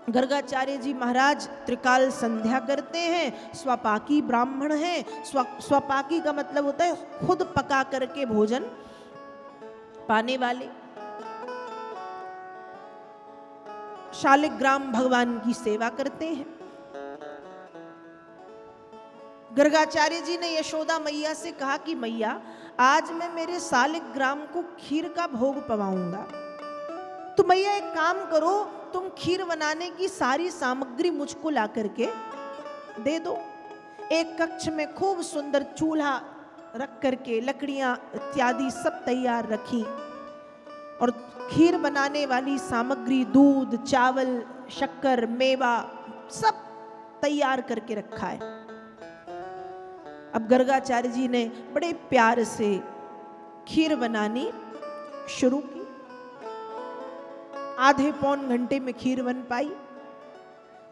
गर्गाचार्य जी महाराज त्रिकाल संध्या करते हैं, स्वपाकी ब्राह्मण हैं। स्वपाकी का मतलब होता है खुद पका करके भोजन पाने वाले। शालिग्राम भगवान की सेवा करते हैं। गर्गाचार्य जी ने यशोदा मैया से कहा कि मैया, आज मैं मेरे शालिग्राम को खीर का भोग पवाऊंगा, तो मैया एक काम करो, तुम खीर बनाने की सारी सामग्री मुझको ला करके दे दो। एक कक्ष में खूब सुंदर चूल्हा रख करके लकड़ियां इत्यादि सब तैयार रखी और खीर बनाने वाली सामग्री, दूध, चावल, शक्कर, मेवा सब तैयार करके रखा है। अब गर्गाचार्य जी ने बड़े प्यार से खीर बनानी शुरू की। आधे पौन घंटे में खीर बन पाई।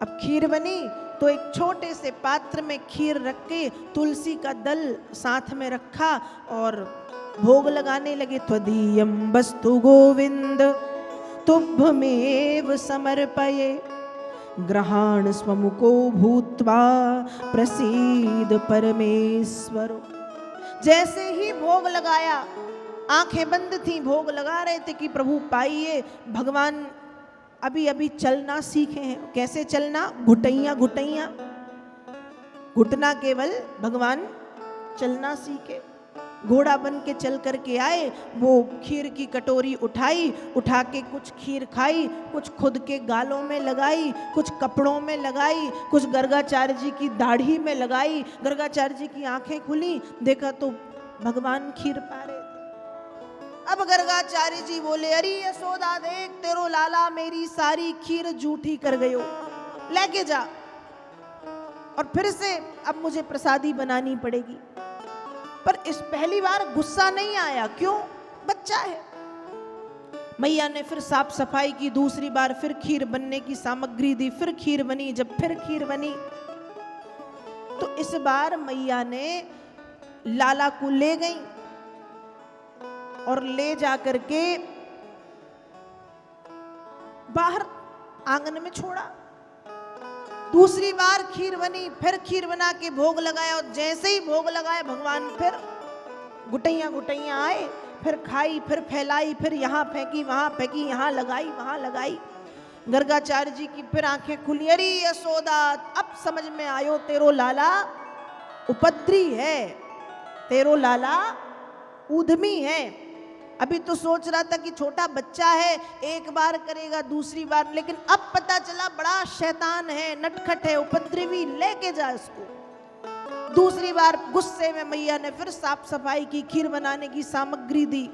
अब खीर बनी तो एक छोटे से पात्र में खीर रख के तुलसी का दल साथ में रखा और भोग लगाने लगे। त्वदीयं वस्तु गोविंद तुभ्यमेव समर्पये, ग्रहाण स्वमुको भूत्वा प्रसीद परमेश्वरो। जैसे ही भोग लगाया, आंखें बंद थी, भोग लगा रहे थे कि प्रभु पाइए। भगवान अभी अभी चलना सीखे हैं। कैसे चलना? घुटैया घुटैया, घुटना केवल भगवान चलना सीखे। घोड़ा बन के चल करके आए। वो खीर की कटोरी उठाई, उठा के कुछ खीर खाई, कुछ खुद के गालों में लगाई, कुछ कपड़ों में लगाई, कुछ गर्गाचार्य जी की दाढ़ी में लगाई। गर्गाचार्य जी की आंखें खुली, देखा तो भगवान खीर पा रहे। अब गर्गाचार्य जी बोले, अरे यशोदा देख, तेरो लाला मेरी सारी खीर जूठी कर गयो, लेके जा और फिर से अब मुझे प्रसादी बनानी पड़ेगी। पर इस पहली बार गुस्सा नहीं आया, क्यों? बच्चा है। मैया ने फिर साफ सफाई की, दूसरी बार फिर खीर बनने की सामग्री दी, फिर खीर बनी। जब फिर खीर बनी तो इस बार मैया ने लाला को ले गई और ले जा करके बाहर आंगन में छोड़ा। दूसरी बार खीर बनी, फिर खीर बना के भोग लगाया और जैसे ही भोग लगाया भगवान फिर गुटैया गुटैया आए, फिर खाई, फिर फैलाई, फिर यहाँ फेंकी, वहां फेंकी, यहाँ लगाई, वहां लगाई। गर्गाचार्य जी की फिर आंखें खुली। अरे यशोदा, अब समझ में आयो, तेरो लाला उपद्री है, तेरो लाला ऊधमी है। अभी तो सोच रहा था कि छोटा बच्चा है, एक बार करेगा, दूसरी बार, लेकिन अब पता चला बड़ा शैतान है, नटखट है, उपद्रवी, लेके जा इसको। दूसरी बार गुस्से में मैया ने फिर साफ सफाई की, खीर बनाने की सामग्री दी।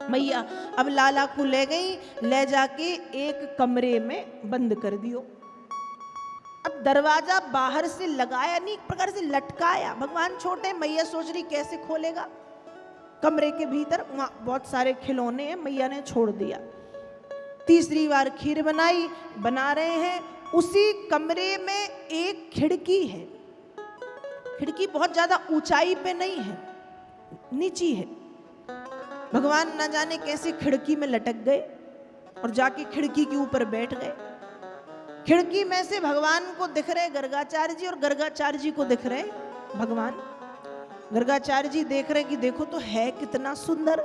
मैया अब लाला को ले गई, ले जाके एक कमरे में बंद कर दियो। अब दरवाजा बाहर से लगाया नहीं, एक प्रकार से लटकाया। भगवान छोटे, मैया सोच रही कैसे खोलेगा। कमरे के भीतर वहां बहुत सारे खिलौने हैं, मैया ने छोड़ दिया। तीसरी बार खीर बनाई, बना रहे हैं। उसी कमरे में एक खिड़की है। खिड़की बहुत ज्यादा ऊंचाई पे नहीं है, नीची है। भगवान न जाने कैसे खिड़की में लटक गए और जाके खिड़की के ऊपर बैठ गए। खिड़की में से भगवान को दिख रहे गर्गाचार्य जी और गर्गाचार्य जी को दिख रहे भगवान। गर्गाचार्य जी देख रहे कि देखो तो है कितना सुंदर,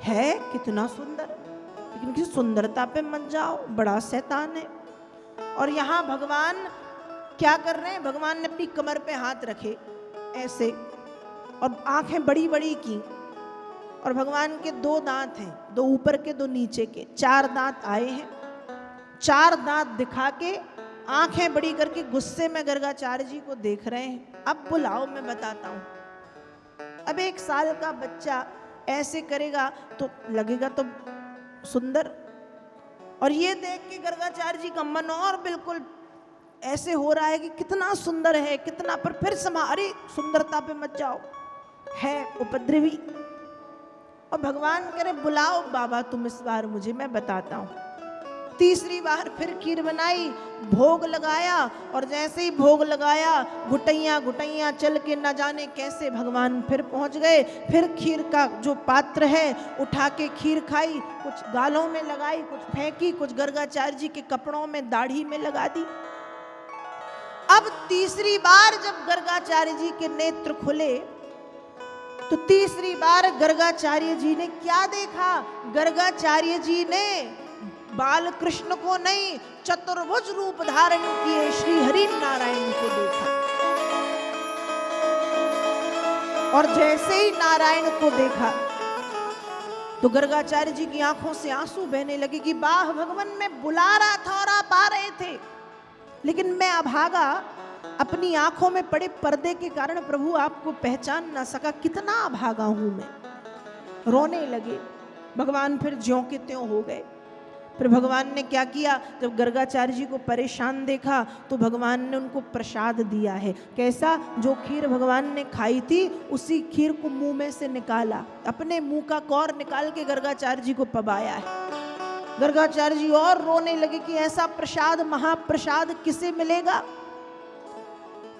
है कितना सुंदर, लेकिन किसी सुंदरता पे मत जाओ, बड़ा शैतान है। और यहाँ भगवान क्या कर रहे हैं? भगवान ने अपनी कमर पे हाथ रखे ऐसे और आंखें बड़ी बड़ी की और भगवान के दो दांत हैं, दो ऊपर के दो नीचे के, 4 दांत आए हैं। 4 दांत दिखा के आंखें बड़ी करके गुस्से में गर्गाचार्य जी को देख रहे हैं। अब बुलाओ, मैं बताता हूं। अब 1 साल का बच्चा ऐसे करेगा तो लगेगा तो सुंदर, और ये देख के गर्गाचार्य जी का मन और बिल्कुल ऐसे हो रहा है कि कितना सुंदर है, कितना, पर फिर अरे सुंदरता पे मत जाओ, है उपद्रवी। और भगवान करे बुलाओ बाबा तुम इस बार मुझे, मैं बताता हूं। तीसरी बार फिर खीर बनाई, भोग लगाया, और जैसे ही भोग लगाया घुटैया घुटैया चल के न जाने कैसे भगवान फिर पहुंच गए। फिर खीर का जो पात्र है उठा के खीर खाई, कुछ गालों में लगाई, कुछ फेंकी, कुछ गर्गाचार्य जी के कपड़ों में दाढ़ी में लगा दी। अब तीसरी बार जब गर्गाचार्य जी के नेत्र खुले तो तीसरी बार गर्गाचार्य जी ने क्या देखा? गर्गाचार्य जी ने बाल कृष्ण को नहीं, चतुर्भुज रूप धारण किए श्री हरि नारायण को देखा। और जैसे ही नारायण को देखा तो गर्गाचार्य जी की आंखों से आंसू बहने लगे कि वाह भगवान, मैं बुला रहा था और आप आ रहे थे, लेकिन मैं अभागा, अपनी आंखों में पड़े पर्दे के कारण प्रभु आपको पहचान ना सका, कितना अभागा हूं मैं। रोने लगे भगवान, फिर ज्यों के त्यों हो गए। फिर भगवान ने क्या किया? जब गर्गाचार्य जी को परेशान देखा तो भगवान ने उनको प्रसाद दिया है। कैसा? जो खीर भगवान ने खाई थी उसी खीर को मुंह में से निकाला, अपने मुंह का कौर निकाल के गर्गाचार्य जी को पवाया है। गर्गाचार्य जी और रोने लगे कि ऐसा प्रसाद, महाप्रसाद किसे मिलेगा?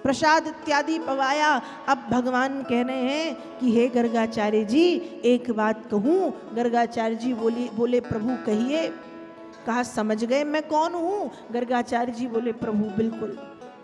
प्रसाद इत्यादि पवाया। अब भगवान कह रहे हैं कि हे गर्गाचार्य जी, एक बात कहूं? गर्गाचार्य जी बोले प्रभु कहिए। कहा समझ गए मैं कौन हूं? गर्गाचार्य जी बोले प्रभु बिल्कुल।